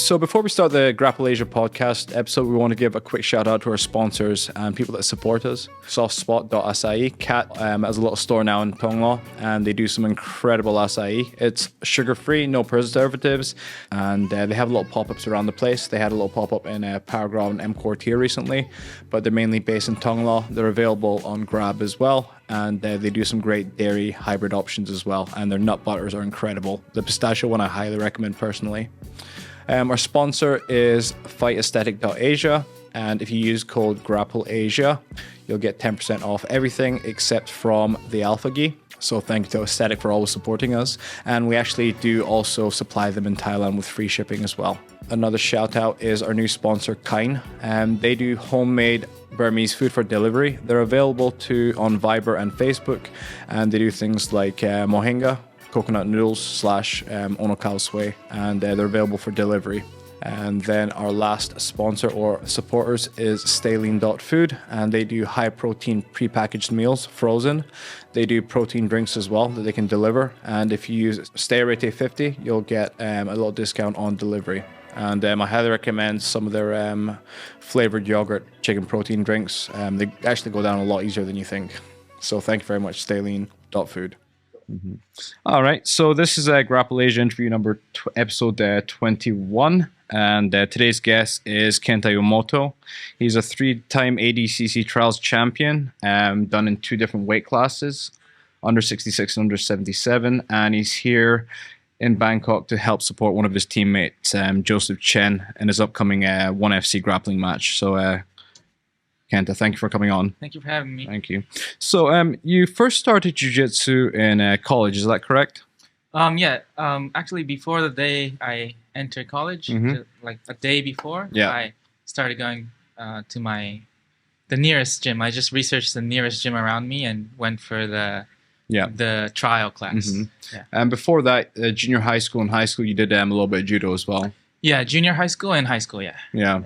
So before we start the Grapple Asia podcast episode, we want to give a quick shout out to our sponsors and people that support us. Softspot.Açaí. Kat has a little store now in Tonglo, and they do some incredible acai. It's sugar-free, no preservatives, and they have little pop-ups around the place. They had a little pop-up in Paragraph and Quartier recently, but they're mainly based in Tonglo. They're available on Grab as well, and they do some great dairy hybrid options as well, and their nut butters are incredible. The pistachio one I highly recommend personally. Our sponsor is fightaesthetic.asia, and if you use code Grapple Asia, you'll get 10% off everything except from the Alpha Gi. So thank you to Aesthetic for always supporting us, and we actually do also supply them in Thailand with free shipping as well. Another shout out is our new sponsor Khine, and they do homemade Burmese food for delivery. They're available on Viber and Facebook, and they do things like mohinga, coconut noodles / onokao sway, and they're available for delivery. And then our last sponsor or supporters is Staline.food, and they do high protein prepackaged meals, frozen. They do protein drinks as well that they can deliver, and if you use StayRate50, you'll get a little discount on delivery. And I highly recommend some of their flavored yogurt chicken protein drinks. They actually go down a lot easier than you think. So thank you very much, Staline.food. Mm-hmm. All right, so this is a Grapple Asia interview number episode 21, and today's guest is Kenta Iwamoto. He's a 3-time ADCC trials champion, done in 2 different weight classes, under 66 and under 77, and he's here in Bangkok to help support one of his teammates, Joseph Chen, in his upcoming 1FC grappling match. So Kenta, thank you for coming on. Thank you for having me. Thank you. So, you first started jiu-jitsu in college, is that correct? Actually, before the day I entered college, like a day before, I started going to the nearest gym. I just researched the nearest gym around me and went for the trial class. Mm-hmm. Yeah. And before that, junior high school and high school, you did a little bit of judo as well. Yeah, junior high school and high school, Yeah.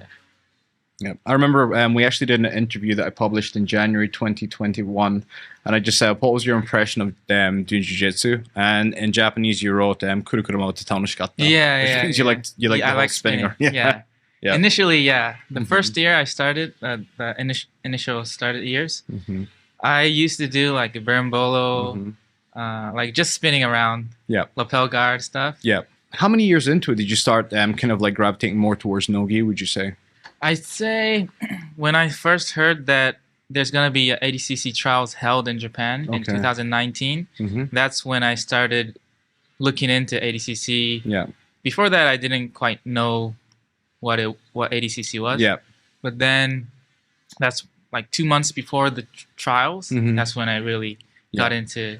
I remember we actually did an interview that I published in January 2021, and I just said, what was your impression of doing jiu-jitsu? And in Japanese, you wrote "kurukuruma te tanoshikatta." Yeah. You like the whole spinning. Yeah. Initially, the first year I started, the initial started years, I used to do like a berimbolo, like just spinning around, lapel guard stuff. Yeah. How many years into it did you start kind of like gravitating more towards Nogi, would you say? I'd say when I first heard that there's going to be ADCC trials held in Japan in 2019, that's when I started looking into ADCC. Yeah. Before that, I didn't quite know what ADCC was. Yeah. But then that's like 2 months before the trials. That's when I really got into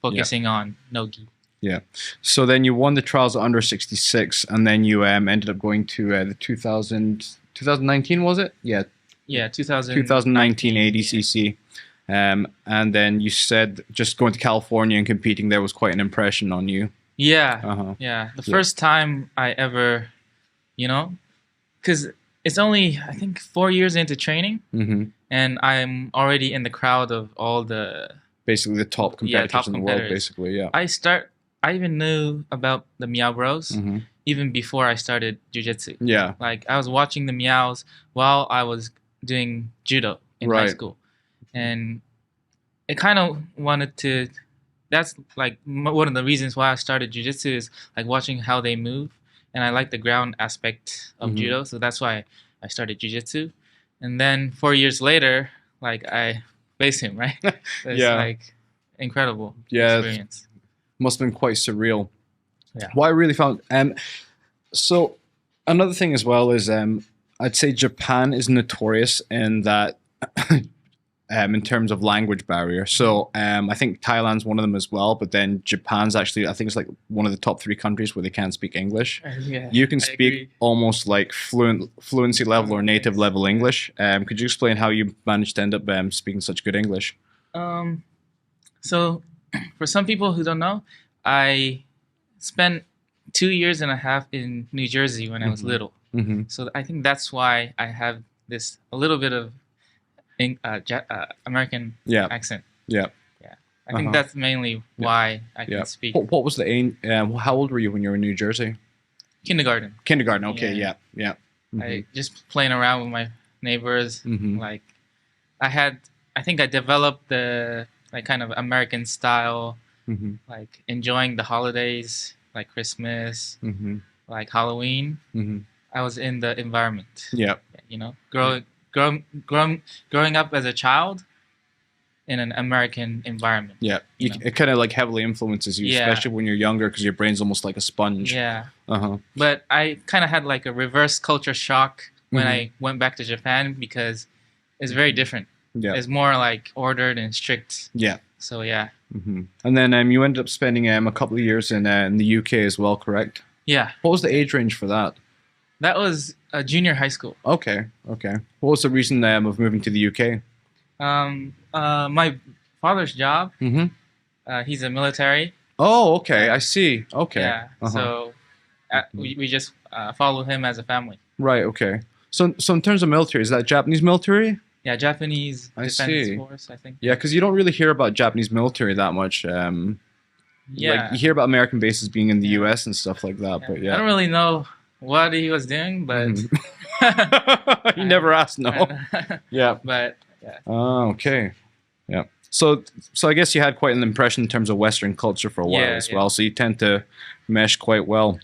focusing on Nogi. Yeah. So then you won the trials at under 66, and then you ended up going to the 2019, was it? Yeah. Yeah, 2019 ADCC. And then you said just going to California and competing there was quite an impression on you. Yeah. Yeah. The first time I ever, because it's only, I think, 4 years into training, and I'm already in the crowd of all basically the top competitors in the world, basically, I even knew about the Meow Bros even before I started jiu-jitsu. Yeah. Like, I was watching the Meows while I was doing judo in high school. And it kind of wanted to... That's, like, one of the reasons why I started jiu-jitsu is, like, watching how they move. And I like the ground aspect of judo, so that's why I started jiu-jitsu. And then 4 years later, like, I faced him, right? It's, like, incredible experience. Must have been quite surreal. Yeah. What I really found, so another thing as well is, I'd say Japan is notorious in that, in terms of language barrier. So I think Thailand's one of them as well, but then Japan's actually, I think it's like one of the top 3 countries where they can't speak English. You can speak almost like fluency level or native level English. Could you explain how you managed to end up speaking such good English? So for some people who don't know, I spent 2.5 years in New Jersey when I was little. So I think that's why I have this a little bit of American accent. Yeah. I think that's mainly why I can speak. What was the aim? How old were you when you were in New Jersey? Kindergarten. Kindergarten. Okay. Yeah. I just playing around with my neighbors. Like, I think I developed the like kind of American style, like enjoying the holidays, like Christmas, like Halloween. I was in the environment. Yeah. You know, growing up as a child in an American environment. Yeah. It kind of like heavily influences you, especially when you're younger, because your brain's almost like a sponge. Yeah. But I kind of had like a reverse culture shock when I went back to Japan, because it's very different. Yeah. It's more like ordered and strict. Yeah. So yeah. And then you ended up spending a couple of years in the UK as well, correct? Yeah. What was the age range for that? That was junior high school. Okay. What was the reason of moving to the UK? My father's job. He's a military. Oh, okay. I see. Okay. Yeah. So we just follow him as a family. Right. Okay. So in terms of military, is that Japanese military? Yeah, Japanese Defense Force, I think. Yeah, because you don't really hear about Japanese military that much. Yeah. Like you hear about American bases being in the US and stuff like that, but yeah. I don't really know what he was doing, but you never asked, no. Yeah. But yeah. Oh, okay. Yeah. So I guess you had quite an impression in terms of Western culture for a while as well. So you tend to mesh quite well.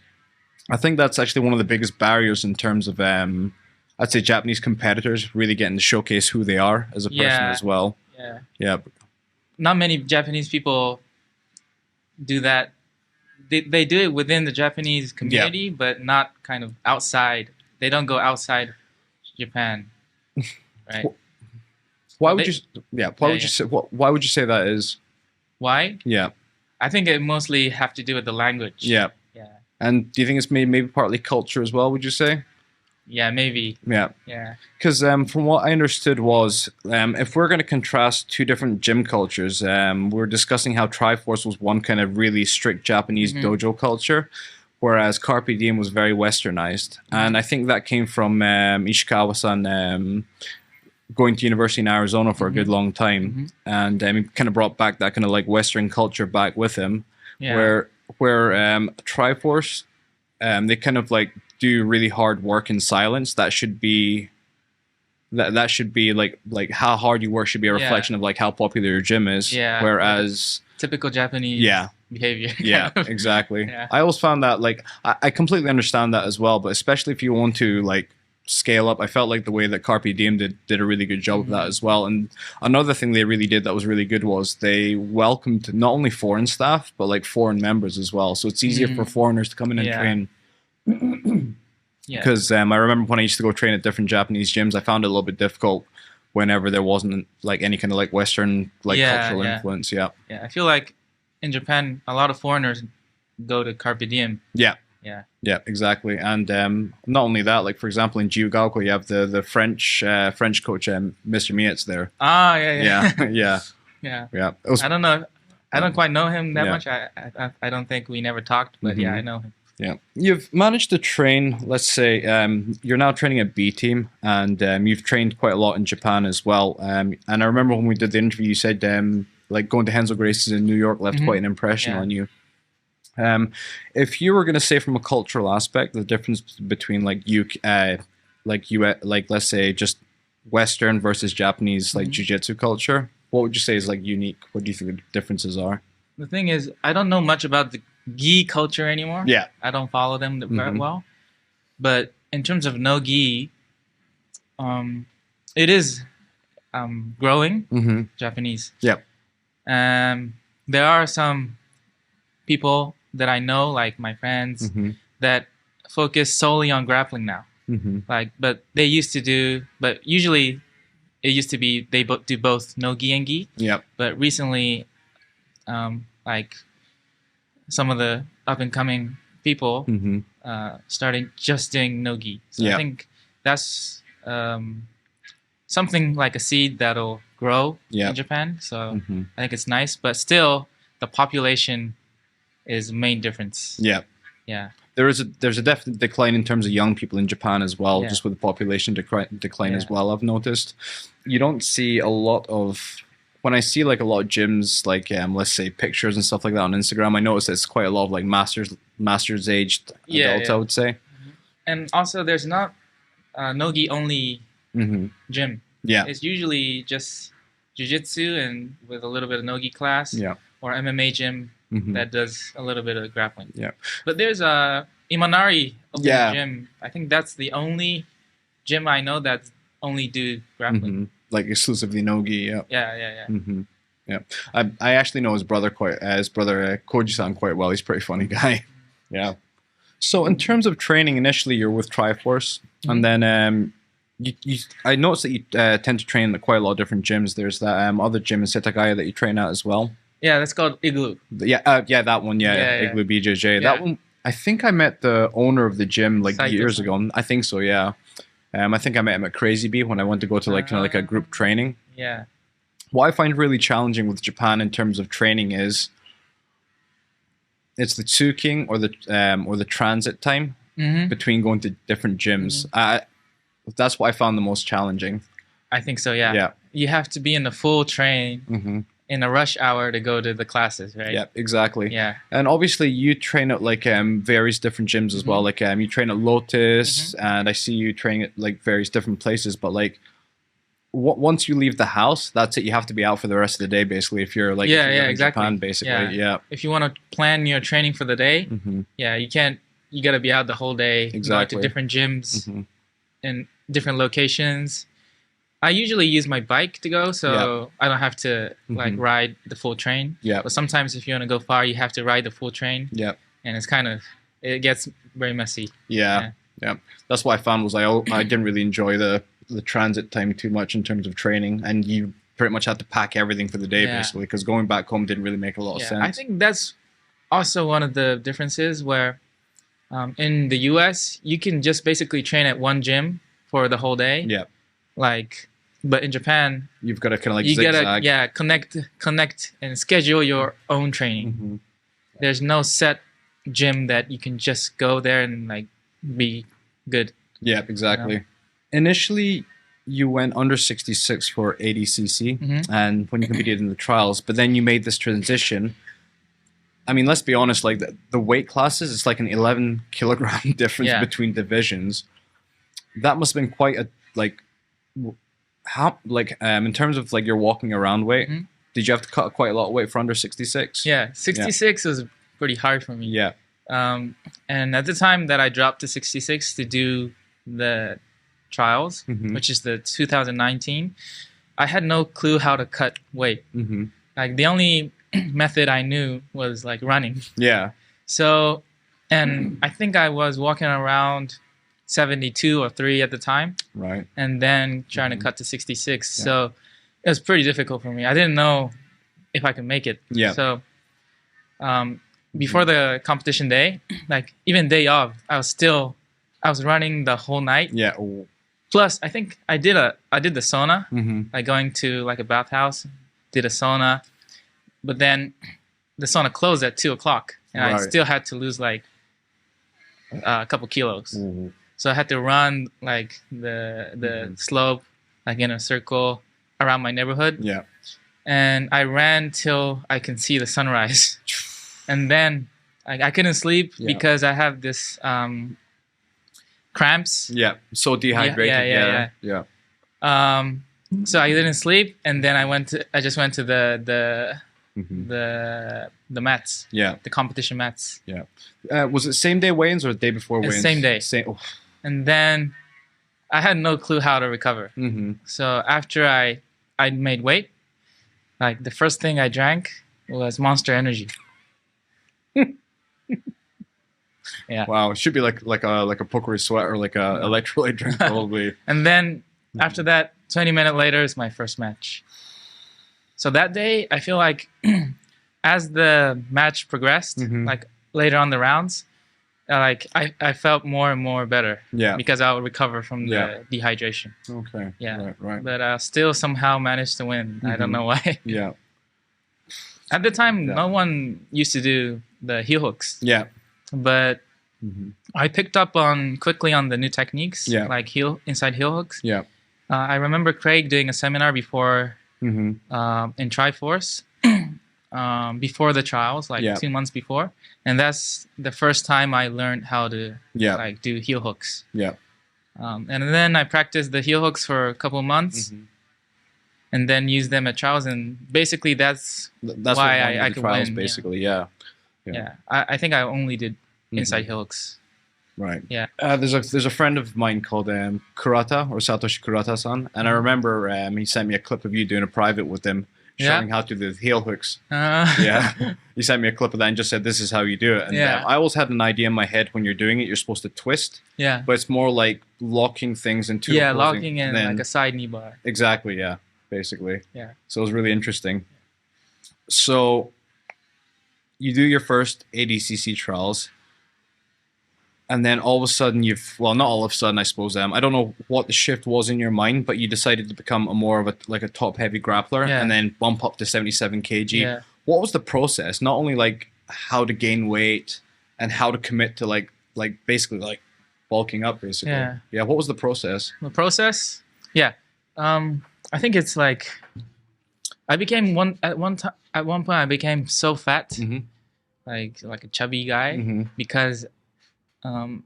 I think that's actually one of the biggest barriers in terms of I'd say Japanese competitors really getting to showcase who they are as a person as well. Yeah. Yeah. Not many Japanese people do that. They do it within the Japanese community, but not kind of outside. They don't go outside Japan, right? Why would you say that is? Why? Yeah. I think it mostly have to do with the language. Yeah. Yeah. And do you think it's maybe partly culture as well, would you say? Yeah, maybe. Yeah. Yeah. Because from what I understood was, if we're going to contrast two different gym cultures, we're discussing how Triforce was one kind of really strict Japanese dojo culture, whereas Carpe Diem was very westernized. And I think that came from Ishikawa-san going to university in Arizona for a good long time. And he kind of brought back that kind of like Western culture back with him, where Triforce, they kind of like do really hard work in silence. That should be like how hard you work should be a reflection of like how popular your gym is. Yeah. Whereas typical Japanese behavior. Yeah, exactly. I always found that like I completely understand that as well, but especially if you want to like scale up, I felt like the way that Carpe Diem did a really good job of that as well. And another thing they really did that was really good was they welcomed not only foreign staff but like foreign members as well. So it's easier for foreigners to come in and train. Because I remember when I used to go train at different Japanese gyms, I found it a little bit difficult whenever there wasn't like any kind of like Western like cultural influence. Yeah, I feel like in Japan a lot of foreigners go to Carpe Diem. Yeah, exactly. And not only that, like for example in Jiu-Jitsu you have the French coach Mr. Mietz there. Yeah. I don't know. I don't quite know him that much. I don't think we never talked, but yeah, I know him. Yeah, you've managed to train, let's say, you're now training at B Team, and you've trained quite a lot in Japan as well. And I remember when we did the interview, you said like going to Hensel Gracies in New York left quite an impression on you. If you were going to say from a cultural aspect, the difference between like let's say just Western versus Japanese like Jiu-Jitsu culture, what would you say is like unique? What do you think the differences are? The thing is, I don't know much about the gi culture anymore. Yeah. I don't follow them very well. But in terms of no gi, it is growing, Japanese. Yep. There are some people that I know, like my friends, that focus solely on grappling now. Like, but they used to do, but usually it used to be they do both no gi and gi. Yep. But recently, like some of the up and coming people started just doing no gi. So I think that's something like a seed that'll grow in Japan. So I think it's nice, but still the population is the main difference. Yeah. Yeah. There's a definite decline in terms of young people in Japan as well, just with the population decline as well, I've noticed. You don't see a lot of, when I see like a lot of gyms, like let's say pictures and stuff like that on Instagram, I notice it's quite a lot of like masters master's aged adult, I would say. And also, there's not Nogi only gym. Yeah. It's usually just Jiu-Jitsu and with a little bit of Nogi class. Yeah. Or MMA gym that does a little bit of grappling. Yeah. But there's a Imanari gym. I think that's the only gym I know that only do grappling. Like exclusively Nogi. Yeah. Yeah. Yeah. I actually know his brother Koji-san quite well. He's a pretty funny guy. Yeah. So in terms of training, initially you're with Triforce, and then I noticed that you tend to train at quite a lot of different gyms. There's that other gym in Setagaya that you train at as well. Yeah, that's called Igloo. Yeah, that one. Yeah, Igloo BJJ. That one. I think I met the owner of the gym years ago. I think so. Yeah. I think I met him at Crazy Bee when I went to go to like a group training. Yeah. What I find really challenging with Japan in terms of training is it's the tsuking or the transit time between going to different gyms. That's what I found the most challenging. I think so. Yeah. Yeah. You have to be in the full train. In a rush hour to go to the classes, right? Yeah, exactly. Yeah. And obviously you train at various different gyms as well. Like you train at Lotus and I see you train at various different places, but once you leave the house, that's it. You have to be out for the rest of the day basically if you're exactly. in Japan basically. Yeah. If you want to plan your training for the day, you got to be out the whole day. Exactly. Going to different gyms in different locations. I usually use my bike to go, so I don't have to ride the full train. Yeah. But sometimes if you want to go far, you have to ride the full train. Yeah. And it gets very messy. Yeah. That's what I found was I didn't really enjoy the transit time too much in terms of training, and you pretty much had to pack everything for the day basically because going back home didn't really make a lot of sense. I think that's also one of the differences where in the US you can just basically train at one gym for the whole day. Yeah. But in Japan, you've got to kind of you zigzag. Gotta connect and schedule your own training. There's no set gym that you can just go there and be good. Yeah, exactly. You know? Initially, you went under 66 for ADCC, and when you competed in the trials, but then you made this transition. I mean, let's be honest. The weight classes, it's like an 11 kilogram difference between divisions. That must have been quite a in terms of your walking around weight, did you have to cut quite a lot of weight for under 66? Yeah, 66 was pretty hard for me. Yeah. And at the time that I dropped to 66 to do the trials, which is the 2019, I had no clue how to cut weight. The only method I knew was running. Yeah. So, and I think I was walking around 72 or 3 at the time. Right. And then trying to cut to 66. Yeah. So it was pretty difficult for me. I didn't know if I could make it. Yeah. So before the competition day, even day of, I was running the whole night. Yeah. Plus, I think I did the sauna, going to a bathhouse, did a sauna, but then the sauna closed at 2:00, and I still had to lose a couple kilos. So I had to run the slope in a circle around my neighborhood. Yeah. And I ran till I can see the sunrise. And then I couldn't sleep because I have this cramps. Yeah. So dehydrated. Yeah. So I didn't sleep, and then I just went to the mats. Yeah. The competition mats. Yeah. Was it same day weigh-ins or the day before weigh-ins? Same day. And then I had no clue how to recover. So after I made weight, the first thing I drank was Monster Energy. Yeah. Wow. It should be like a Pocari Sweat or a electrolyte drink probably. And then after that, 20 minutes later is my first match. So that day, I feel as the match progressed, later on the rounds, I felt more and more better. Yeah. Because I would recover from the dehydration. Okay. Yeah. Right. But I still somehow managed to win. I don't know why. Yeah. At the time, no one used to do the heel hooks. Yeah. But I picked up quickly on the new techniques, inside heel hooks. Yeah. I remember Craig doing a seminar before in Triforce. before the trials, like 2 months before, and that's the first time I learned how to like do heel hooks. And then I practiced the heel hooks for a couple months, and then used them at trials, and basically that's why I could trials, win. Basically, I think I only did inside heel hooks. Right. Yeah. There's a friend of mine called Kurata, or Satoshi Kurata-san, and I remember he sent me a clip of you doing a private with him, showing how to do the heel hooks. He sent me a clip of that and just said, "This is how you do it." And I always had an idea in my head when you're doing it, you're supposed to twist. But it's more like locking things into. Locking and like a side knee bar. Exactly. Yeah. Basically. So it was really interesting. So you do your first ADCC trials. And then all of a sudden not all of a sudden, I suppose, I don't know what the shift was in your mind, but you decided to become more of a top heavy grappler and then bump up to 77 kg. What was the process? Not only like how to gain weight and how to commit to like basically like bulking up basically. What was the process? The process? I think it's like I became at one point I became so fat, like a chubby guy, because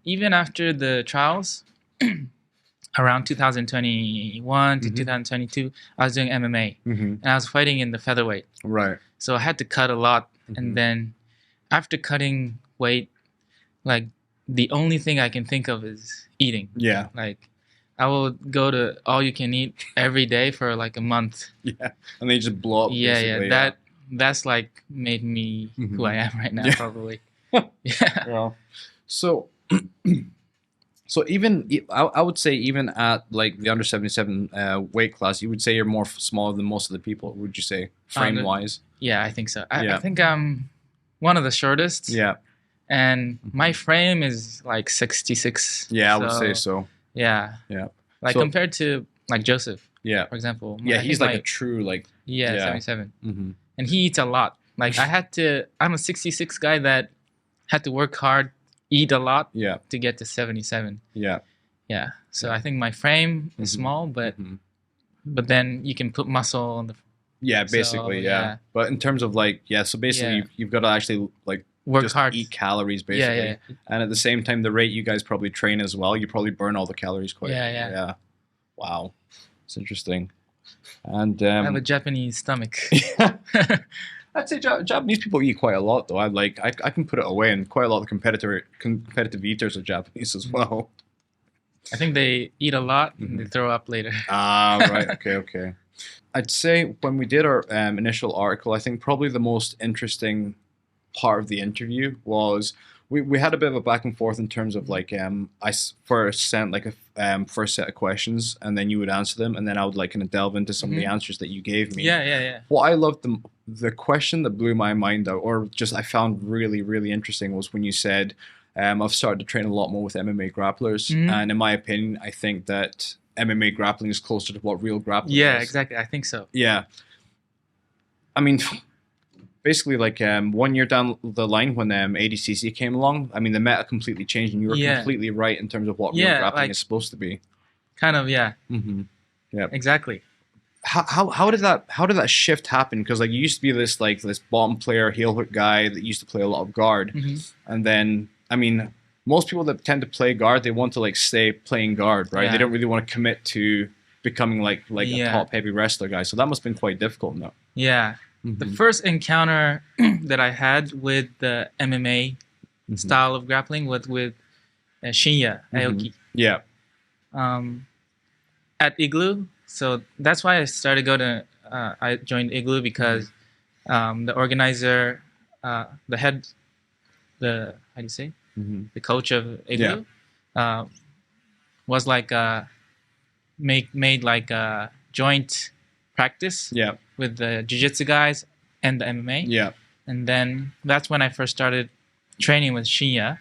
even after the trials, around 2021 to 2022, I was doing MMA, and I was fighting in the featherweight. Right. So I had to cut a lot, and then after cutting weight, like the only thing I can think of is eating. Like I will go to all you can eat every day for like a month. And they just blow up. That's like made me who I am right now, probably. Well, so even I would say even at like the under 77 weight class, you would say you're more smaller than most of the people. Would you say frame wise? I think so. I think I'm one of the shortest. And my frame is like 66. I would say so. Like compared to like Joseph. For example. He's like a true like 77. And he eats a lot. Like I'm a 66 guy that had to work hard, eat a lot to get to 77. So I think my frame is small, but then you can put muscle on the basically. But in terms of like so basically you've got to actually like work just hard, eat calories basically. And at the same time, the rate you guys probably train as well, you probably burn all the calories quite. Wow, it's interesting. And I have a Japanese stomach. I'd say Japanese people eat quite a lot though. I can put it away, and quite a lot of competitive eaters are Japanese as well. I think they eat a lot and they throw up later. Right. Okay. I'd say when we did our initial article, I think probably the most interesting part of the interview was we had a bit of a back and forth in terms of like I first sent like a first set of questions, and then you would answer them, and then I would like kind of delve into some of the answers that you gave me. What I loved the question that blew my mind out, or just I found really, really interesting, was when you said I've started to train a lot more with MMA grapplers, and in my opinion, I think that MMA grappling is closer to what real grappling is. Exactly. I think so. I mean, basically, like 1 year down the line when ADCC came along, I mean, the meta completely changed, and you were completely right in terms of what real grappling is supposed to be. Kind of, exactly. How did that shift happen? Because like you used to be this bottom player, heel hook guy that used to play a lot of guard, and then I mean, most people that tend to play guard, they want to like stay playing guard, right? They don't really want to commit to becoming like a top heavy wrestler guy. So that must have been quite difficult, no? The first encounter that I had with the MMA style of grappling was with Shinya Aoki. At Igloo. So that's why I started I joined Igloo, because the organizer, how do you say? The coach of Igloo was like made like a joint practice with the jiu-jitsu guys and the MMA. And then that's when I first started training with Shinya,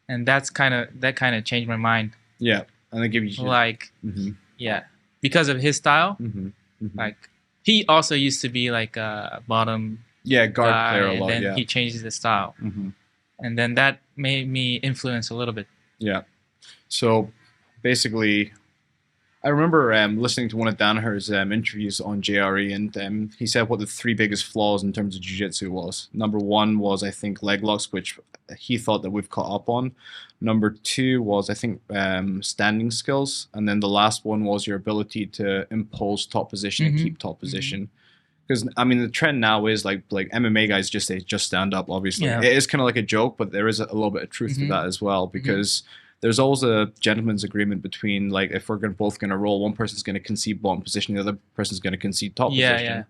and that kind of changed my mind. And they give you like because of his style. Like he also used to be like a bottom guard guy, player a lot. And then he changed his style, and then that made me influence a little bit. So basically, I remember listening to one of Danaher's interviews on JRE, and he said what the 3 biggest flaws in terms of jiu-jitsu was. Number 1 was, I think, leg locks, which he thought that we've caught up on. Number 2 was, I think, standing skills. And then the last one was your ability to impose top position and keep top position. Because, I mean, the trend now is like MMA guys just say, just stand up, obviously. It is kind of like a joke, but there is a little bit of truth to that as well, because there's always a gentleman's agreement between, like, if we're both going to roll, one person's going to concede bottom position, the other person's going to concede top position.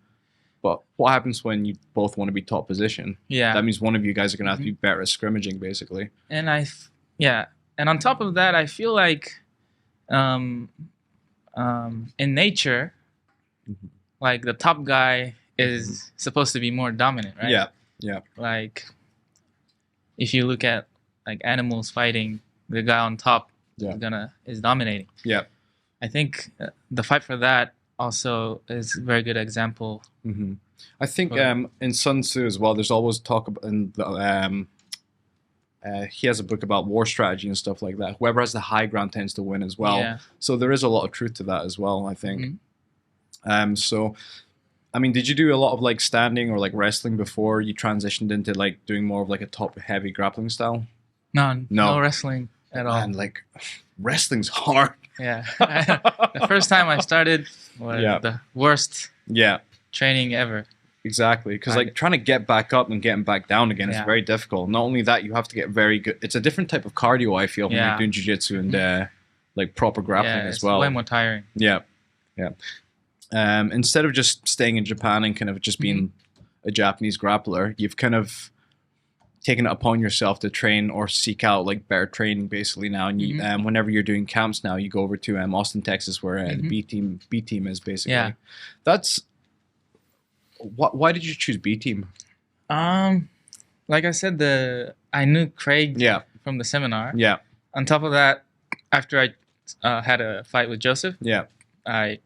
But what happens when you both want to be top position? That means one of you guys are going to have to be better at scrimmaging, basically. And and on top of that, I feel like in nature, like the top guy is supposed to be more dominant, right? Yeah. Like if you look at like animals fighting, the guy on top is dominating. I think the Fight for That also is a very good example. I think in Sun Tzu as well, there's always talk about, he has a book about war strategy and stuff like that. Whoever has the high ground tends to win as well. So there is a lot of truth to that as well, I think. So, I mean, did you do a lot of like standing or like wrestling before you transitioned into like doing more of like a top heavy grappling style? No wrestling at all. And like wrestling's hard. The first time I started was the worst training ever. Exactly, because like trying to get back up and getting back down again is very difficult. Not only that, you have to get very good. It's a different type of cardio, I feel, when you're doing jiu-jitsu and like proper grappling as well. It's way more tiring. Instead of just staying in Japan and kind of just being a Japanese grappler, you've kind of taken it upon yourself to train or seek out like better training basically now. And you, whenever you're doing camps now, you go over to Austin, Texas, where the B team is basically. That's why did you choose B team? Like I said, I knew Craig from the seminar. On top of that, after I had a fight with Joseph, I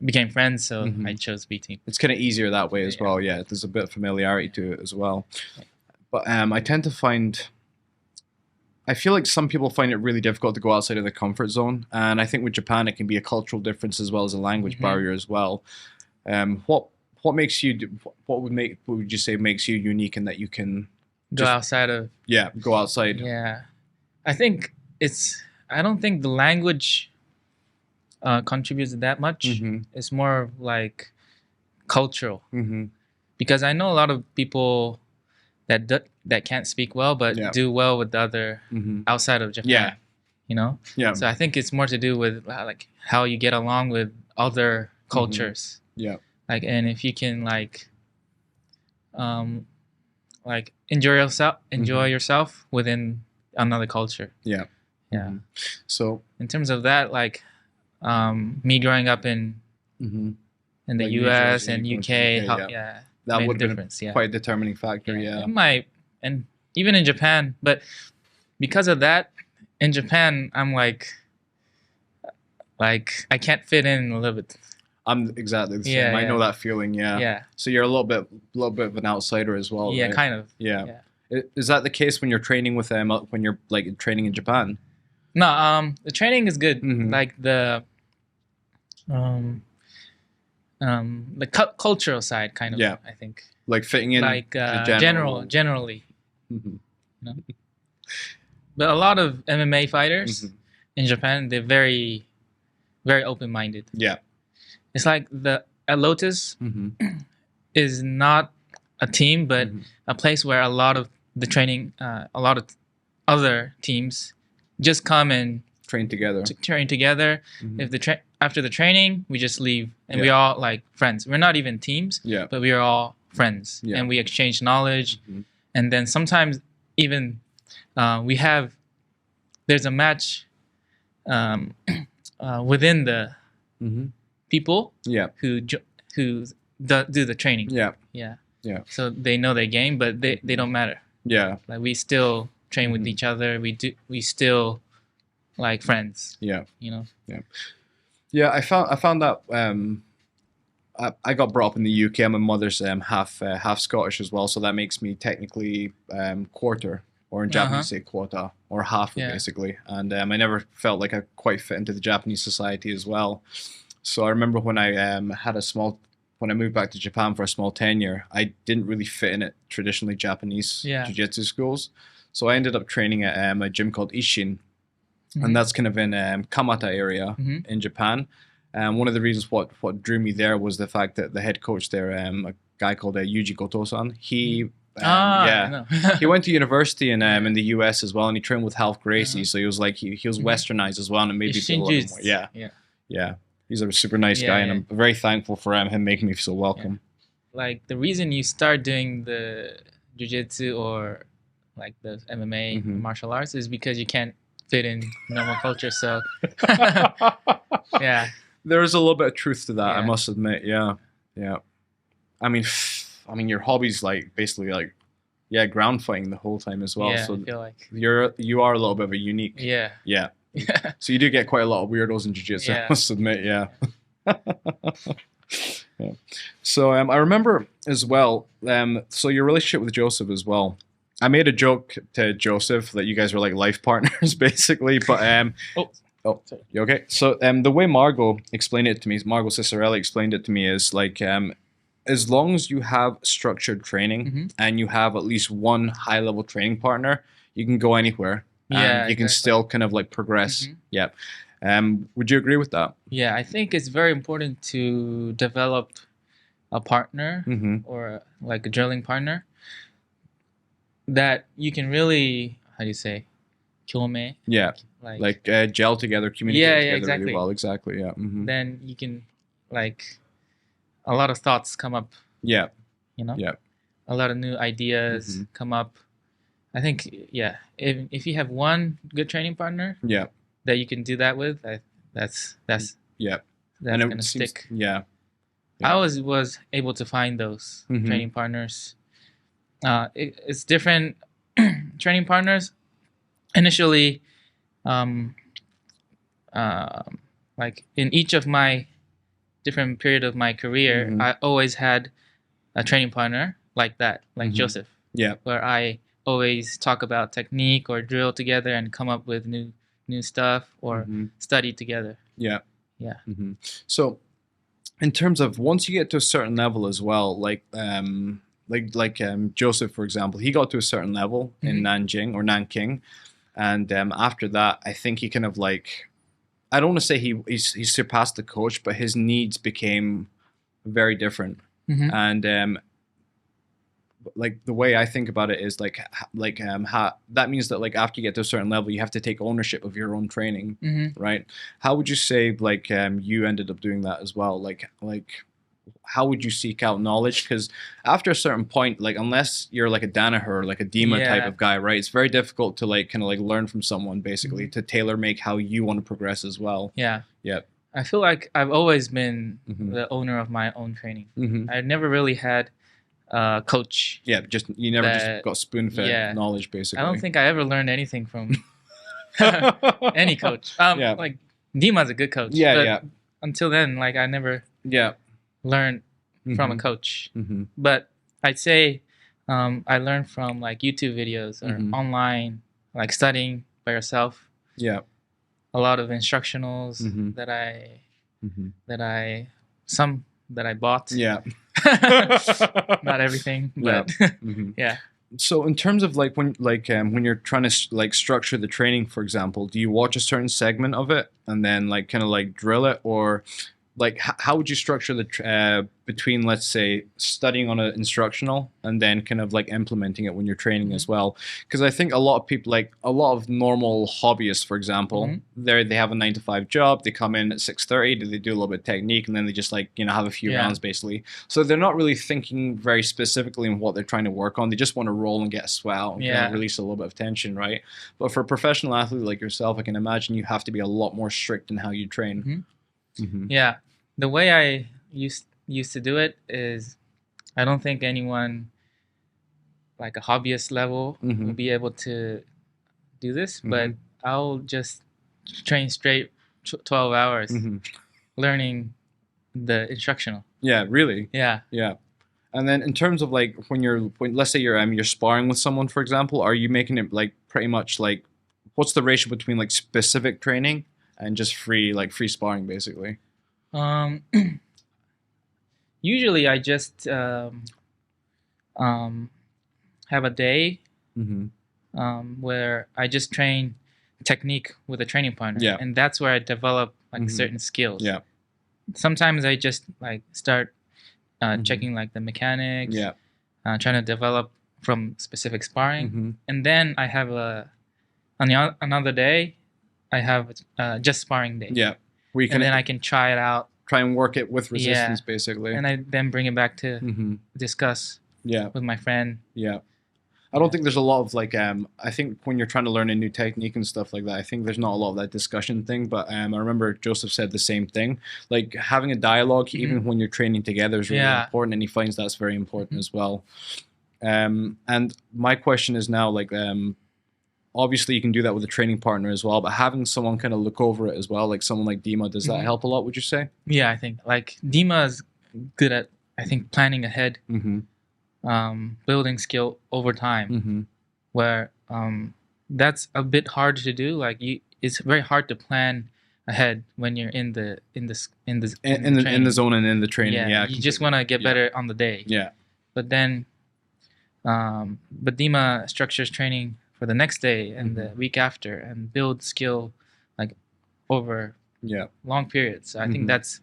became friends, so I chose B team. It's kind of easier that way as well. There's a bit of familiarity to it as well. But I tend to find, I feel like some people find it really difficult to go outside of the comfort zone. And I think with Japan, it can be a cultural difference as well as a language barrier as well. What makes you, what would you say makes you unique in that you can go outside of... go outside. I think I don't think the language contributes that much. It's more like cultural. Because I know a lot of people that can't speak well, but do well with the other outside of Japan. You know? So I think it's more to do with like how you get along with other cultures. Like, and if you can like enjoy yourself within another culture. So in terms of that, like me growing up in the like US and UK, that would have been quite a determining factor. It might, and even in Japan, but because of that, in Japan, I'm like I can't fit in a little bit. I'm exactly the same. I know that feeling. So you're a little bit of an outsider as well. Right? Kind of. Is that the case when you're training with them when you're like training in Japan? No, the training is good. Like the cultural side, kind of. I think. Like fitting in. Like generally. You know? But a lot of MMA fighters in Japan, they're very, very open-minded. It's like at Lotus is not a team, but a place where a lot of the training, a lot of other teams just come and train together. If after the training, we just leave, and we all like friends. We're not even teams, but we are all friends, and we exchange knowledge. And then sometimes even there's a match within the people who do the training. So they know their game, but they don't matter. Like we still train with each other. We still like friends. You know. I found that I got brought up in the UK. My mother's half Scottish as well, so that makes me technically quarter or in Japanese say quota, or hafu basically. And I never felt like I quite fit into the Japanese society as well. So I remember when I when I moved back to Japan for a small tenure, I didn't really fit in at traditionally Japanese jiu-jitsu schools. So I ended up training at a gym called Isshin, and that's kind of in Kamata area in Japan. One of the reasons what drew me there was the fact that the head coach there, a guy called Yuji Goto-san, he he went to university in the US as well, and he trained with Half Gracie, so he was like he was westernized as well, and it made me feel a little more he's a super nice guy, and I'm very thankful for him making me feel welcome. Like the reason you start doing the jiu-jitsu or like the MMA martial arts is because you can't fit in normal culture, so there's a little bit of truth to that, I must admit. I mean your hobby's like basically like ground fighting the whole time as well, so I feel like you are a little bit of a unique so you do get quite a lot of weirdos in jiu-jitsu, I must admit. So I remember as well, so your relationship with Joseph as well, I made a joke to Joseph that you guys were like life partners basically, but you okay? So the way Margot explained it to me, Margot Cicerelli explained it to me, is like as long as you have structured training and you have at least one high level training partner, you can go anywhere. You can still kind of like progress. Would you agree with that? Yeah, I think it's very important to develop a partner or like a drilling partner that you can really, how do you say, kyome? Like gel together, communicate together really well. Exactly. Then you can like a lot of thoughts come up. You know. A lot of new ideas come up. I think if you have one good training partner that you can do that with, that's gonna stick. I always was able to find those training partners. It's different training partners. Initially, like in each of my different period of my career, I always had a training partner like that, like Joseph. Where I always talk about technique or drill together and come up with new stuff or study together. So in terms of once you get to a certain level as well, like Joseph, for example, he got to a certain level in Nanking, and after that, I think he kind of like, I don't want to say he surpassed the coach, but his needs became very different. And like the way I think about it is how that means that like after you get to a certain level, you have to take ownership of your own training, right? How would you say like you ended up doing that as well? Like how would you seek out knowledge? Because after a certain point, like unless you're like a Danaher, like a Dima type of guy, right? It's very difficult to like kind of like learn from someone basically to tailor make how you want to progress as well. I feel like I've always been the owner of my own training. I never really had a coach. You never just got spoon-fed knowledge basically. I don't think I ever learned anything from any coach. Like Dima's a good coach. But until then, like I never learned from a coach. But I'd say I learned from like YouTube videos or online, like studying by yourself. A lot of instructionals that I bought. Not everything, but So in terms of like when you're trying to like structure the training, for example, do you watch a certain segment of it and then like kind of like drill it, or like how would you structure the between, let's say, studying on an instructional and then kind of like implementing it when you're training as well? Because I think a lot of people, like a lot of normal hobbyists, for example, they have a 9-to-5 job. They come in at 6:30. They do a little bit of technique, and then they just like have a few rounds basically. So they're not really thinking very specifically on what they're trying to work on. They just want to roll and get a sweat out and kind of release a little bit of tension, right? But for a professional athlete like yourself, I can imagine you have to be a lot more strict in how you train. The way I used to do it is, I don't think anyone like a hobbyist level will be able to do this, but I'll just train straight 12 hours learning the instructional. Really? Yeah. And then in terms of like when let's say you're sparring with someone, for example, are you making it like pretty much like what's the ratio between like specific training and just free sparring basically? Usually I just have a day where I just train technique with a training partner, and that's where I develop like certain skills. Yeah. Sometimes I just like start checking like the mechanics, trying to develop from specific sparring, and then I have another day I have just sparring day. Yeah, and then I can try it out, try and work it with resistance basically, and I then bring it back to discuss with my friend. Yeah. I don't think there's a lot of like I think when you're trying to learn a new technique and stuff like that, I think there's not a lot of that discussion thing. But I remember Joseph said the same thing. Like having a dialogue, even when you're training together, is really important, and he finds that's very important as well. And my question is now, like, obviously you can do that with a training partner as well, but having someone kind of look over it as well, like someone like Dima, does that help a lot? Would you say? Yeah, I think like Dima is good at planning ahead. Building skill over time, where that's a bit hard to do. Like it's very hard to plan ahead when you're in the zone and in the training. Yeah, you just want to get better on the day. Yeah, but then, but Dima structures training for the next day and the week after, and build skill like over long periods. So I think that's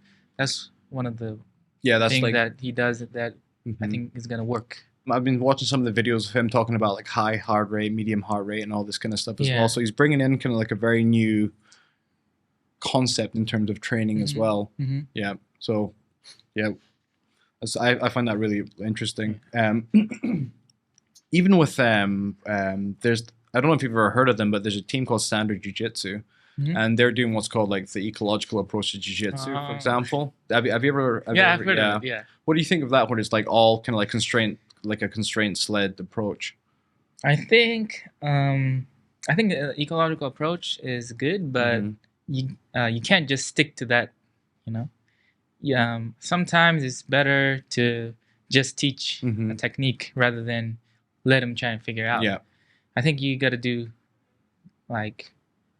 one of the things like, that he does that I think is going to work. I've been watching some of the videos of him talking about like high heart rate, medium heart rate, and all this kind of stuff as well. So he's bringing in kind of like a very new concept in terms of training as well. Yeah. So, yeah, I find that really interesting. Even with there's I don't know if you've ever heard of them, but there's a team called Standard Jiu-Jitsu. And they're doing what's called like the ecological approach to jiu-jitsu, for example. Have you ever? I've heard of it. Yeah. What do you think of that? When it's like all kind of like constraint-led approach. I think the ecological approach is good, but you can't just stick to that. You know, sometimes it's better to just teach a technique rather than let them try and figure out. Yeah. I think you got to do like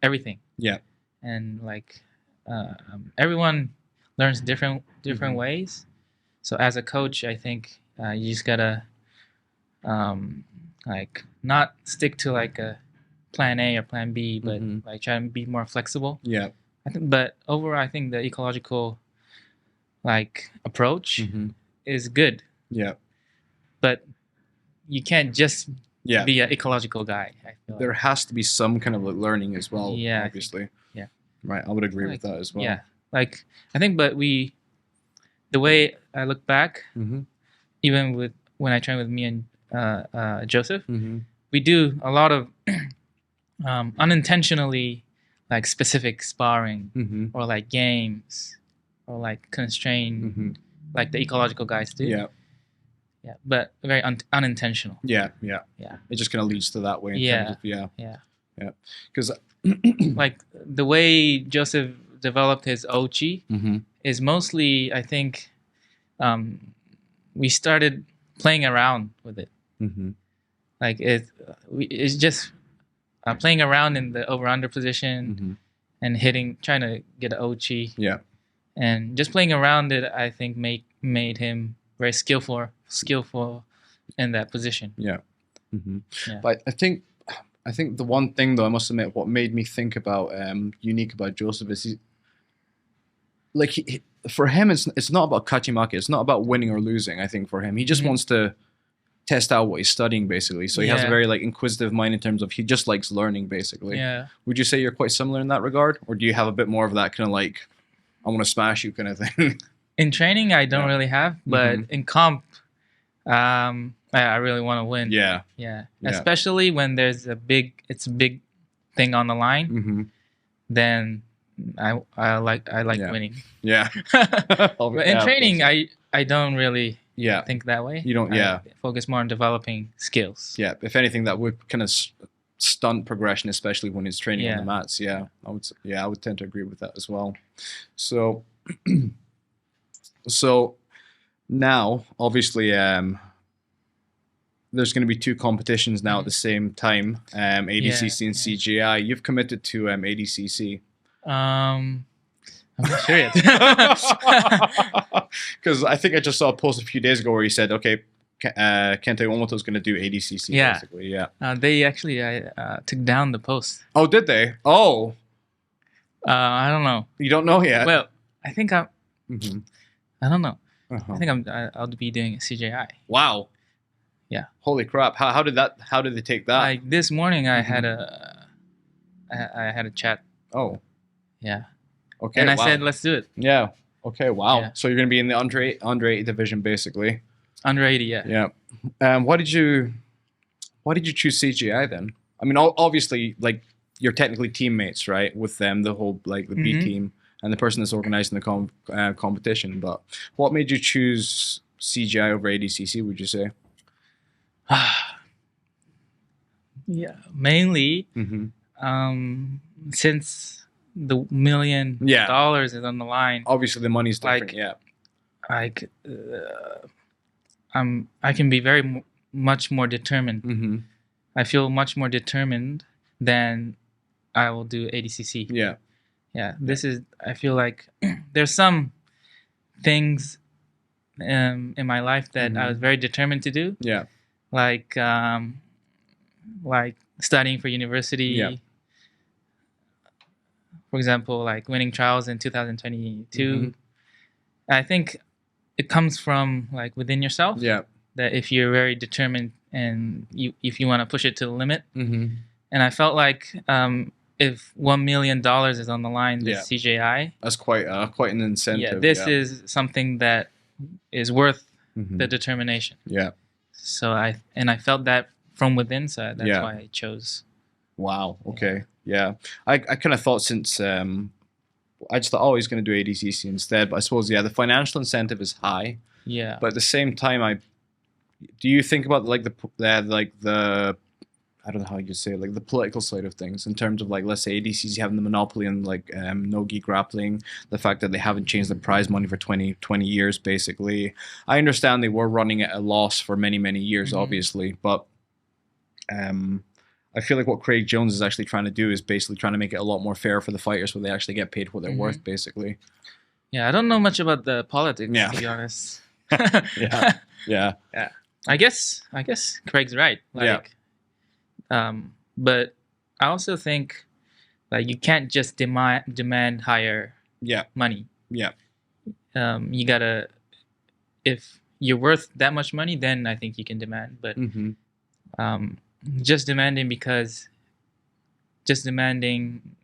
everything. Yeah. And like everyone learns different ways. So as a coach, I think you just gotta like not stick to like a plan A or plan B, but like try and be more flexible. Yeah. But overall, I think the ecological like approach is good. Yeah. But you can't just be an ecological guy. I feel there has to be some kind of like learning as well. Yeah, obviously. Yeah. Right. I would agree with that as well. Yeah. Like I think, but the way I look back, even with when I train with me and Joseph, we do a lot of unintentionally like specific sparring or like games or like constrained like the ecological guys do. Yeah. Yeah, but very unintentional. Yeah. It just kind of leads to that way. Yeah. Because like the way Joseph developed his Ochi is mostly, I think, we started playing around with it. Like it's just playing around in the over-under position and trying to get an Ochi. Yeah. And just playing around it, I think, made him very skillful in that position. Yeah. Yeah. But I think the one thing though, I must admit, what made me think about unique about Joseph is for him it's not about kachimaki, it's not about winning or losing. I think for him, he just wants to test out what he's studying basically. So he has a very like inquisitive mind in terms of he just likes learning basically. Yeah. Would you say you're quite similar in that regard, or do you have a bit more of that kind of like I want to smash you kind of thing? In training, I don't really have, but in comp, I really want to win. Yeah. Especially when there's a big thing on the line, then I like winning. Yeah. But in training, I don't really think that way. You don't. I focus more on developing skills. Yeah. If anything, that would kind of stunt progression, especially when it's training on the mats. Yeah. I would tend to agree with that as well. So Now, obviously, there's going to be two competitions now at the same time, ADCC and CGI. You've committed to ADCC. I'm not sure yet. Because I think I just saw a post a few days ago where you said, okay, Kenta Iwamoto is going to do ADCC, basically. Yeah. They actually took down the post. Oh, did they? Oh. I don't know. You don't know yet? Well, I think I don't know. Uh-huh. I think I'll be doing a CGI. Wow. Yeah. Holy crap! How did they take that? Like this morning, I had a chat. Oh. Yeah. Okay. And I said, let's do it. Yeah. Okay. Wow. Yeah. So you're going to be in the under 80 division, basically. Under 80, yeah. Yeah. Why did you choose CGI then? I mean, obviously, like you're technically teammates, right? With them, the whole like the B team and the person that's organizing the competition. But what made you choose CGI over ADCC? Would you say? Yeah, mainly since the $1 million is on the line. Obviously, the money's different. I can be very much more determined. I feel much more determined than I will do ADCC. Yeah. This is. I feel like there's some things in my life that I was very determined to do. Yeah. Like studying for university. Yeah. For example, like winning trials in 2022. I think it comes from like within yourself. Yeah. That if you're very determined and if you want to push it to the limit. And I felt like if $1 million is on the line, the CJI. That's quite an incentive. Yeah, this is something that is worth the determination. Yeah. So I felt that from within, so that's why I chose. Wow. Okay. Yeah. I kind of thought since I just thought, oh, he's going to do ADCC instead. But I suppose the financial incentive is high. Yeah. But at the same time, do you think about like the I don't know how you say it, like the political side of things in terms of like, let's say ADCC having the monopoly on like Nogi grappling, the fact that they haven't changed the prize money for 20 years, basically. I understand they were running at a loss for many, many years, obviously, but I feel like what Craig Jones is actually trying to do is basically trying to make it a lot more fair for the fighters where they actually get paid what they're worth, basically. Yeah, I don't know much about the politics, to be honest. Yeah. I guess Craig's right. Like, but I also think like you can't just demand higher money. Yeah. You gotta, if you're worth that much money, then I think you can demand. But just demanding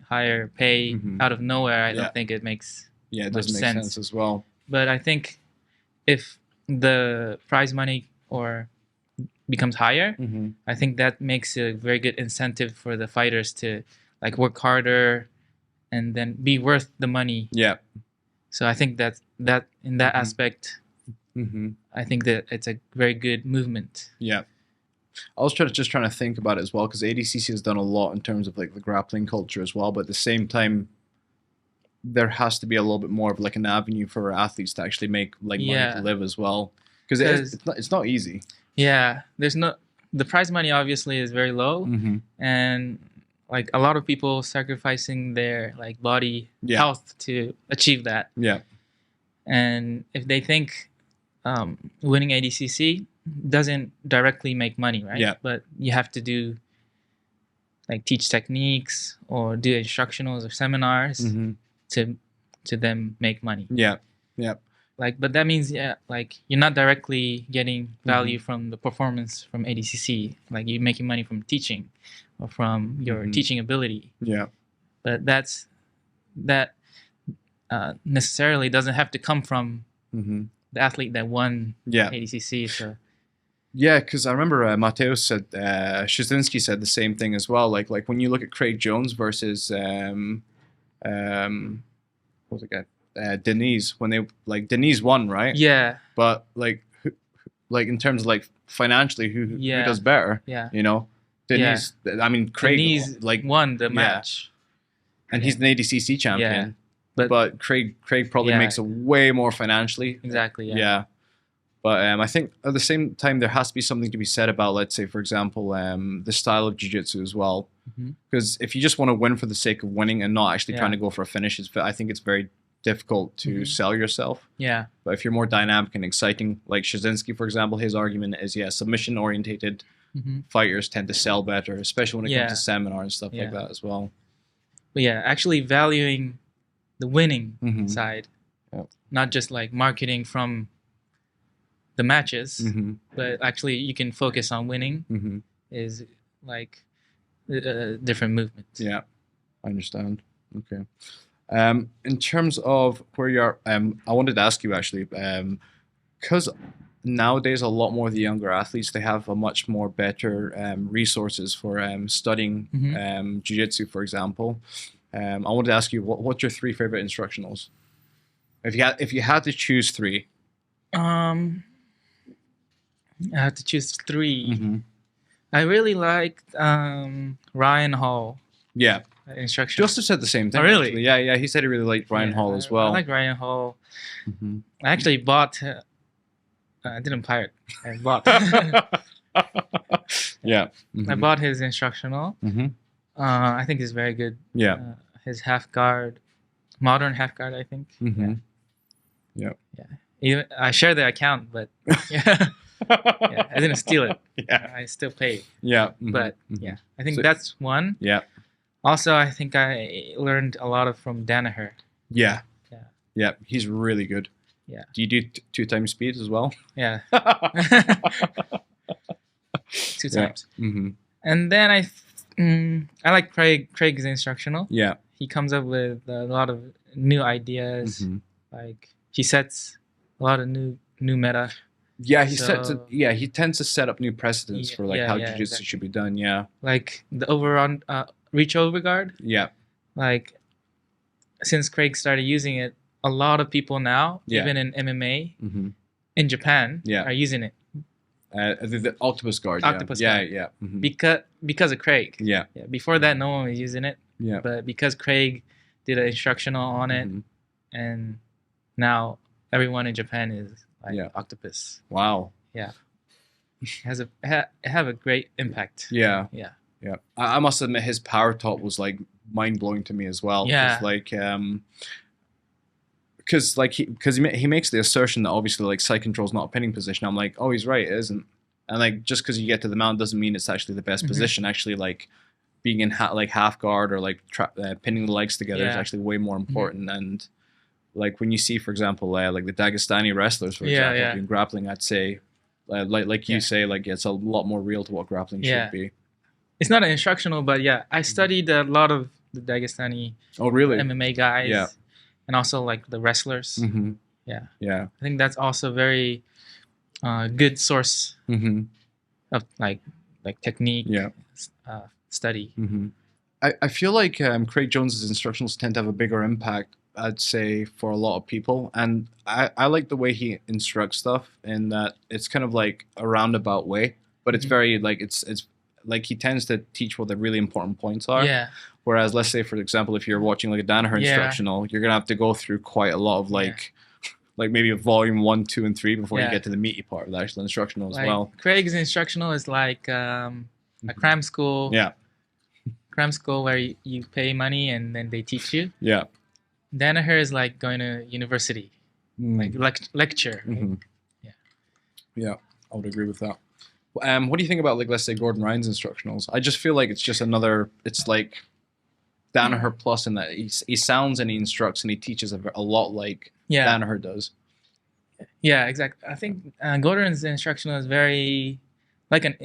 higher pay out of nowhere, I don't think it makes it doesn't make sense as well. But I think if the prize money or becomes higher, I think that makes a very good incentive for the fighters to like work harder and then be worth the money. Yeah. So I think that in that aspect, I think that it's a very good movement. Yeah. I was just trying to think about it as well, because ADCC has done a lot in terms of like the grappling culture as well, but at the same time, there has to be a little bit more of like an avenue for athletes to actually make like money to live as well, because it's not easy. Yeah, the prize money obviously is very low, and like a lot of people sacrificing their like body health to achieve that. Yeah, and if they think winning ADCC doesn't directly make money, right? Yeah, but you have to do like teach techniques or do instructionals or seminars to them make money. Yeah, yeah. Like, but that means like you're not directly getting value from the performance from ADCC. Like you're making money from teaching or from your teaching ability. Yeah, but that necessarily doesn't have to come from the athlete that won ADCC. So. Yeah, because I remember Mateo said, Shazinski said the same thing as well. Like when you look at Craig Jones versus what was the guy? Denise, when Denise won, right? Yeah. But like in terms of like financially, who does better? Yeah. You know, Denise. Yeah. I mean, Craig Denise won the match, and he's an ADCC champion. Yeah. But Craig probably makes a way more financially. Exactly. Yeah. Yeah. But I think at the same time, there has to be something to be said about, let's say, for example, the style of jiu-jitsu as well. Because if you just want to win for the sake of winning and not actually trying to go for a finish, I think it's very difficult to sell yourself. Yeah. But if you're more dynamic and exciting, like Shazinski, for example, his argument is, submission-orientated fighters tend to sell better, especially when it comes to seminar and stuff like that as well. But yeah, actually valuing the winning side, not just like marketing from the matches, but actually you can focus on winning is like different movements. Yeah, I understand. Okay. In terms of where you are, I wanted to ask you actually, because nowadays a lot more of the younger athletes, they have a much more better resources for studying jiu-jitsu, for example. I wanted to ask you, what's your 3 favorite instructionals? If you had to choose 3. I have to choose 3. I really liked Ryan Hall. Yeah. Instruction. Joseph said the same thing. Oh, really? Actually. Yeah. He said he really liked Ryan Hall as well. I like Ryan Hall. I actually bought. I didn't pirate. I bought. Yeah. I bought his instructional. I think it's very good. Yeah. His half guard, modern half guard. I think. Yeah. Even I share the account, but yeah. I didn't steal it. Yeah. I still paid. Yeah. But yeah, I think that's one. Yeah. Also, I think I learned a lot from Danaher. Yeah. He's really good. Yeah. Do you do 2 times speed as well? Yeah. 2 times. And then I like Craig's instructional. Yeah. He comes up with a lot of new ideas. Like he sets a lot of new meta. Yeah, he tends to set up new precedents for how jiu-jitsu should be done. Yeah. Like the reach over guard. Yeah. Like since Craig started using it, a lot of people now, even in MMA, in Japan, are using it. The octopus guard. Octopus guard. Yeah. Because of Craig. Yeah. Before that, no one was using it. Yeah. But because Craig did an instructional on it, and now everyone in Japan is like octopus. Wow. Yeah. It have a great impact. Yeah. I must admit, his power top was like mind blowing to me as well. Yeah. Because he makes the assertion that obviously like side control is not a pinning position. I'm like, oh, he's right, it isn't. And like just because you get to the mount doesn't mean it's actually the best position. Actually, like being in half guard or like pinning the legs together is actually way more important. And like when you see, for example, like the Dagestani wrestlers, for example, doing grappling, I'd say, like you say, like it's a lot more real to what grappling should be. It's not an instructional, but I studied a lot of the Dagestani MMA guys, and also like the wrestlers. I think that's also very good source of like technique study. I feel like Craig Jones's instructionals tend to have a bigger impact, I'd say, for a lot of people, and I like the way he instructs stuff in that it's kind of like a roundabout way, but it's very like it's like he tends to teach what the really important points are. Yeah. Whereas, let's say, for example, if you're watching like a Danaher instructional, you're gonna have to go through quite a lot of like maybe a volume 1, 2, and 3 before you get to the meaty part of the actual instructional as well. Craig's instructional is like a cram school. Yeah. Cram school where you pay money and then they teach you. Yeah. Danaher is like going to university, like lecture. Yeah, I would agree with that. What do you think about, like, let's say Gordon Ryan's instructionals? I just feel like it's just another. It's like Danaher plus in that he sounds and he instructs and he teaches a lot like Danaher does. Yeah, exactly. I think Gordon's instructional is very like an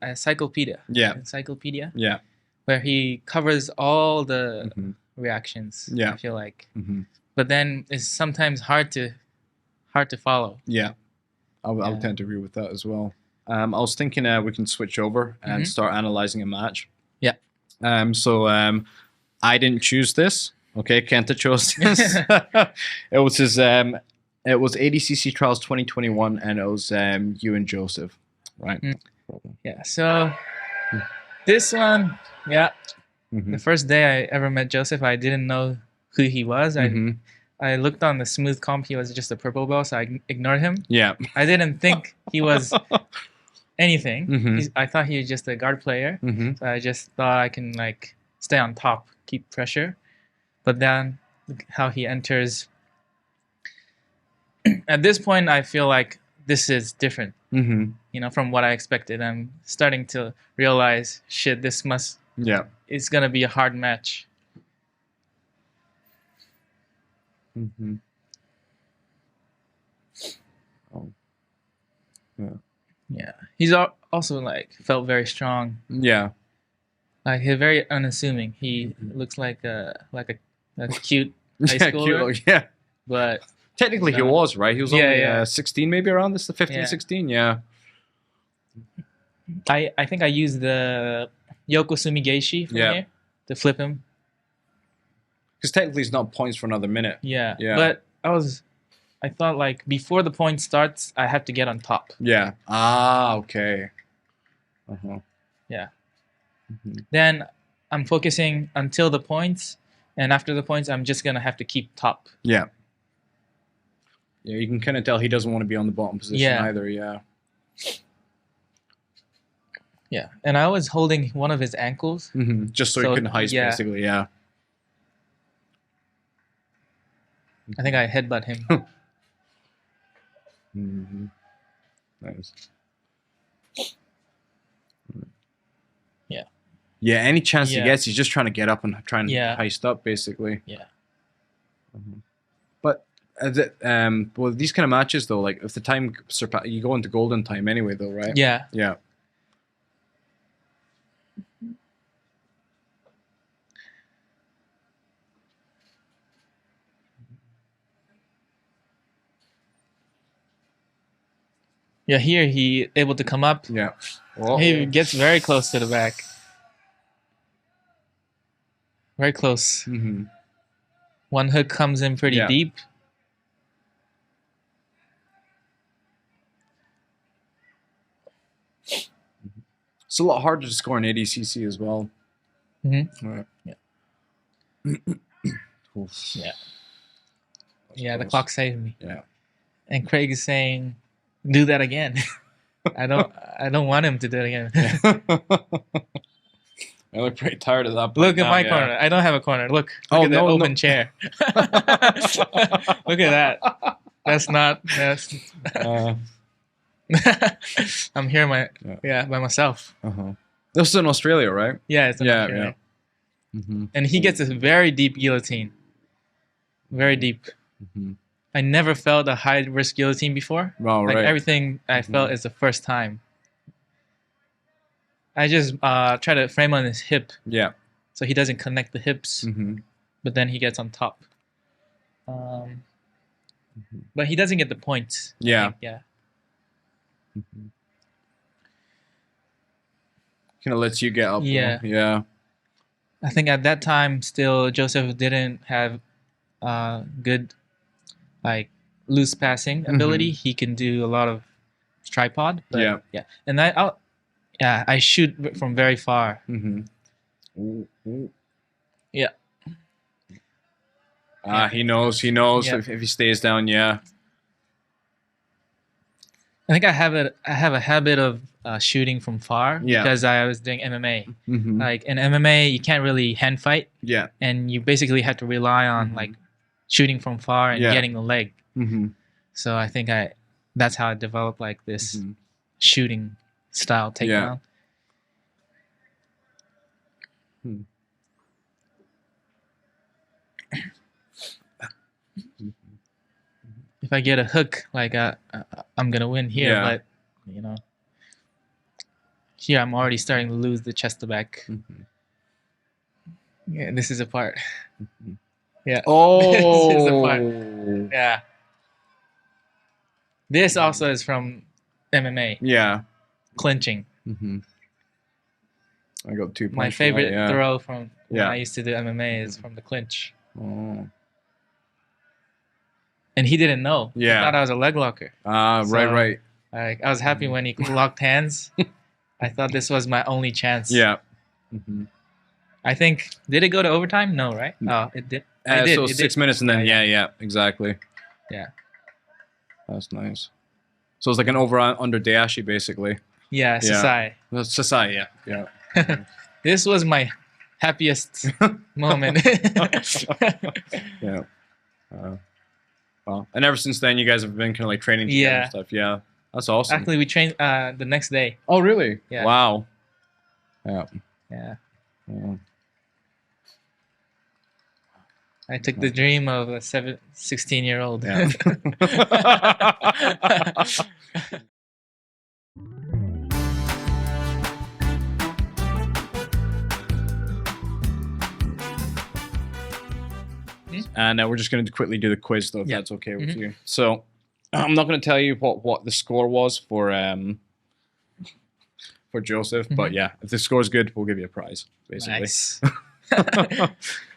encyclopedia. Yeah. Encyclopedia. Yeah. Where he covers all the reactions. Yeah. I feel like, but then it's sometimes hard to follow. Yeah. I would tend to agree with that as well. I was thinking we can switch over and start analyzing a match. Yeah. So I didn't choose this. Okay, Kenta chose this. It was his. It was ADCC Trials 2021, and it was you and Joseph, right? Yeah. So this one, the first day I ever met Joseph, I didn't know who he was. I I looked on the smooth comp. He was just a purple belt, so I ignored him. Yeah. I didn't think he was anything. I thought he was just a guard player. So I just thought I can like stay on top, keep pressure. But then how he enters. At this point, I feel like this is different. You know, from what I expected. I'm starting to realize, shit, this must. Yeah. It's gonna be a hard match. Oh. Yeah. Yeah. He's also like felt very strong. Yeah. Like he's very unassuming. He looks like a cute high schooler. Cute, yeah. But technically he was, right? He was only 16 maybe around this, 15, 16, yeah. I think I used the Yokosumi Geishi from here to flip him. Because technically it's not points for another minute. Yeah. But I thought like before the point starts, I have to get on top. Yeah. Ah, okay. Yeah. Then I'm focusing until the points, and after the points, I'm just gonna have to keep top. Yeah. Yeah, you can kind of tell he doesn't want to be on the bottom position either. Yeah. Yeah, and I was holding one of his ankles. Just so he couldn't heist, basically, yeah. I think I headbutt him. Nice. Yeah. Yeah, any chance he gets, he's just trying to get up and try and heist up, basically. Yeah. But well, these kind of matches though, like if the time you go into golden time anyway, though, right? Yeah. Yeah. Yeah, here he able to come up. Yeah. He gets very close to the back. Very close. One hook comes in pretty deep. It's a lot harder to score in ADCC as well. Right. Yeah. Yeah, the clock saved me. Yeah. And Craig is saying, do that again. I don't want him to do it again. I look pretty tired of that. Look at my corner. I don't have a corner. Look at the open chair. Look at that. That's not. I'm here by myself. This is in Australia, right? Yeah, it's in Australia. And he gets a very deep guillotine. Very deep. I never felt a high risk guillotine before. Like everything I felt is the first time. I just try to frame on his hip. Yeah. So he doesn't connect the hips. But then he gets on top. But he doesn't get the points. Yeah. Yeah. Kind of lets you get up. Yeah. Though. Yeah. I think at that time still Joseph didn't have good loose passing ability. He can do a lot of tripod. But yeah. And I shoot from very far. Yeah. He knows if he stays down, I think I have a habit of shooting from far because I was doing MMA. Like in MMA, you can't really hand fight. Yeah. And you basically have to rely on like shooting from far and getting the leg. So I think that's how I developed like this shooting style takedown. If I get a hook, like I'm gonna win here, but here I'm already starting to lose the chest to back. Yeah, this is a part. Yeah. Oh. This is the part. Yeah. This also is from MMA. Yeah. Clinching. I got 2 points. My favorite throw from when I used to do MMA is from the clinch. Oh. And he didn't know. Yeah. He thought I was a leg locker. Right. I was happy when he locked hands. I thought this was my only chance. Yeah. I think, did it go to overtime? No, right? Oh, it did. So 6 minutes and then yeah, exactly. Yeah. That's nice. So it's like an over-under dayashi basically. Yeah, Açaí. That's Açaí, yeah. This was my happiest moment. Yeah. Well, and ever since then, you guys have been kind of like training together and stuff. Yeah, that's awesome. Actually, we trained the next day. Oh, really? Yeah. Wow. Yeah. Yeah. Yeah. I took the dream of a 16-year-old. Yeah. And we're just going to quickly do the quiz, though, if that's okay with you. So I'm not going to tell you what the score was for Joseph, but yeah, if the score is good, we'll give you a prize, basically. Nice.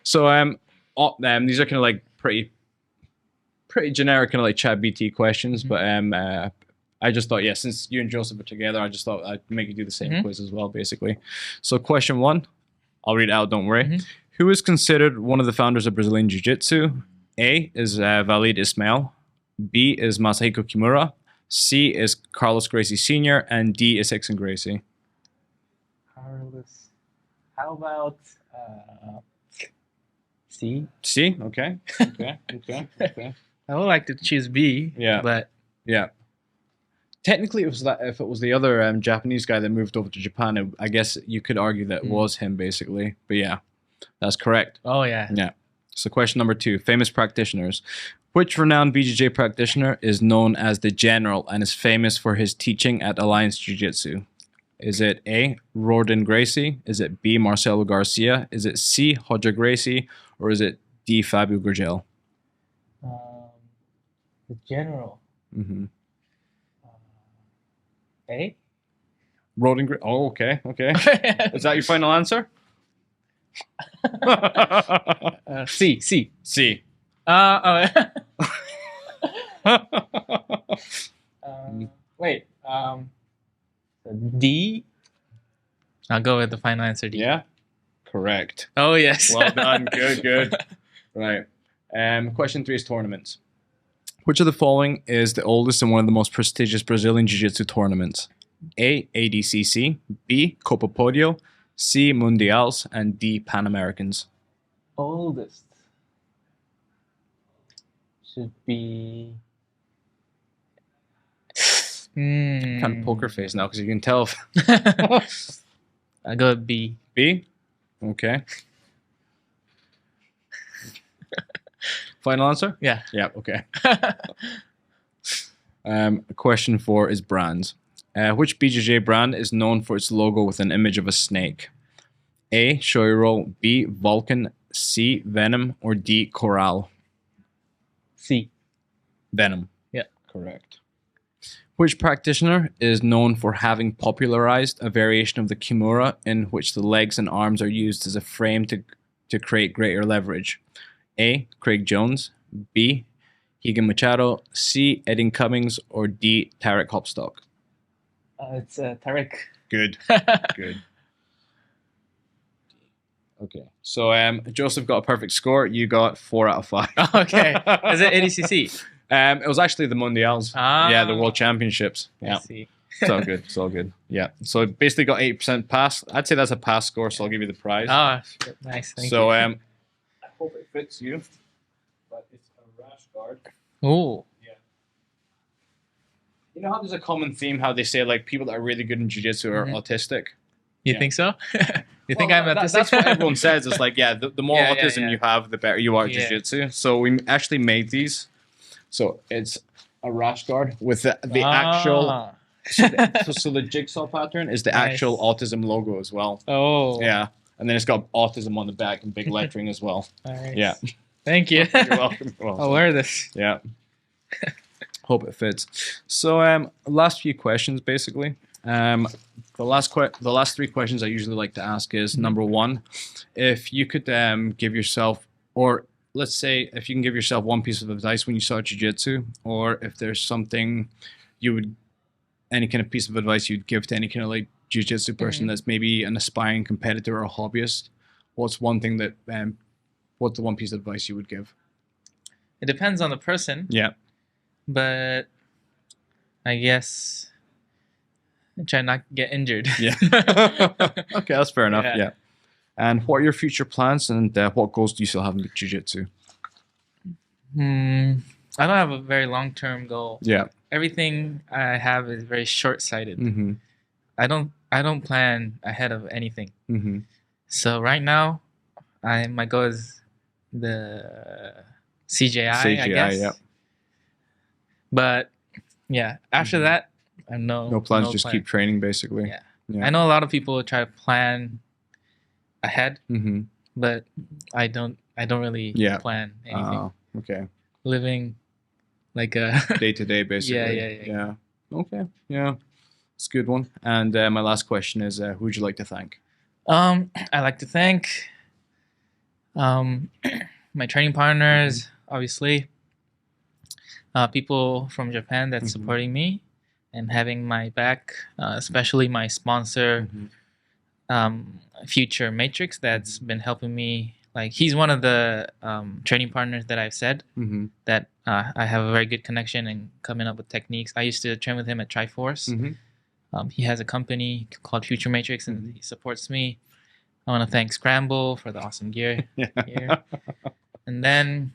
So these are kind of like pretty generic, kind of like chat BT questions, but I just thought, since you and Joseph are together, I just thought I'd make you do the same quiz as well, basically. So question 1, I'll read it out, don't worry. Who is considered one of the founders of Brazilian Jiu-Jitsu? A is Walid Ismail. B is Masahiko Kimura. C is Carlos Gracie Sr. And D is Rickson Gracie. Carlos. How about C? C? Okay. Okay. I would like to choose B. Yeah. But yeah. Technically, if it was the other Japanese guy that moved over to Japan, I guess you could argue that it was him, basically. But yeah. That's correct. Oh, yeah. Yeah. So question number 2, famous practitioners. Which renowned BJJ practitioner is known as the General and is famous for his teaching at Alliance Jiu-Jitsu? Is it A, Rorden Gracie? Is it B, Marcelo Garcia? Is it C, Roger Gracie? Or is it D, Fabio Gurgel? The General. A? Rorden Gracie. Oh, okay. Is that your final answer? C. C. Wait. D. I'll go with the final answer. D. Yeah. Correct. Oh yes. Well done. Good. Right. Question 3 is tournaments. Which of the following is the oldest and one of the most prestigious Brazilian Jiu-Jitsu tournaments? A, ADCC. B, Copa Podio. C, Mundials, and D, Pan Americans. Oldest should be. Kind of poker face now because you can tell. I go with B. B? Okay. Final answer? Yeah. Yeah, okay. Question 4 is brands. Which BJJ brand is known for its logo with an image of a snake? A, Shoiro, B, Vulcan, C, Venom, or D, Coral? C. Venom. Yeah. Correct. Which practitioner is known for having popularized a variation of the Kimura in which the legs and arms are used as a frame to create greater leverage? A, Craig Jones, B, Higan Machado, C, Eddie Cummings, or D, Tarek Hopstock? It's Tarek. Good. Okay. So Joseph got a perfect score. You got 4 out of 5. Okay. Is it ADCC? It was actually the Mundials. Yeah, the World Championships. Yeah. I see. It's all good. Yeah. So basically got 8% pass. I'd say that's a pass score, so I'll give you the prize. Oh, nice. Thank you. So I hope it fits you. But it's a rash guard. Oh. You know how there's a common theme, how they say like people that are really good in jiu-jitsu are autistic? You think so? You think I'm autistic? That's what everyone says. It's like, the more autism you have, the better you are at jiu-jitsu. So we actually made these. So it's a rash guard with the actual... So the jigsaw pattern is the actual autism logo as well. Oh. Yeah. And then it's got autism on the back and big lettering as well. Nice. Yeah. Thank you. You're welcome. I'll wear this. Yeah. Hope it fits. So last few questions, basically. The last 3 questions I usually like to ask is, number 1, if you could give yourself, or let's say if you can give yourself one piece of advice when you start jiu-jitsu, or if there's something any kind of piece of advice you'd give to any kind of like jiu-jitsu person that's maybe an aspiring competitor or a hobbyist, what's one thing that what's the one piece of advice you would give? It depends on the person. Yeah. But I guess try not to get injured. Yeah. Okay, that's fair enough. Yeah. And what are your future plans, and what goals do you still have in jiu-jitsu? I don't have a very long-term goal. Yeah. Everything I have is very short-sighted. Mm-hmm. I don't plan ahead of anything. Mm-hmm. So right now, my goal is the CJI, I guess. Yeah. But yeah, after that, I have no plans. Just keep training, basically. Yeah. I know a lot of people try to plan ahead, but I don't really plan anything. Okay. Living like a day to day, basically. Yeah. Okay. Yeah. It's a good one. And my last question is, who would you like to thank? I like to thank my training partners, obviously. People from Japan that's supporting me and having my back, especially my sponsor, Future Matrix, that's been helping me. Like, he's one of the training partners that I've said that I have a very good connection and coming up with techniques. I used to train with him at Triforce. He has a company called Future Matrix, and he supports me. I want to thank Scramble for the awesome gear here. And then,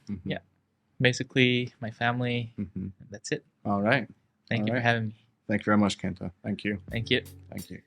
basically my family. That's it. All right. Thank you for having me. Thank you very much, Kenta. Thank you. Thank you. Thank you.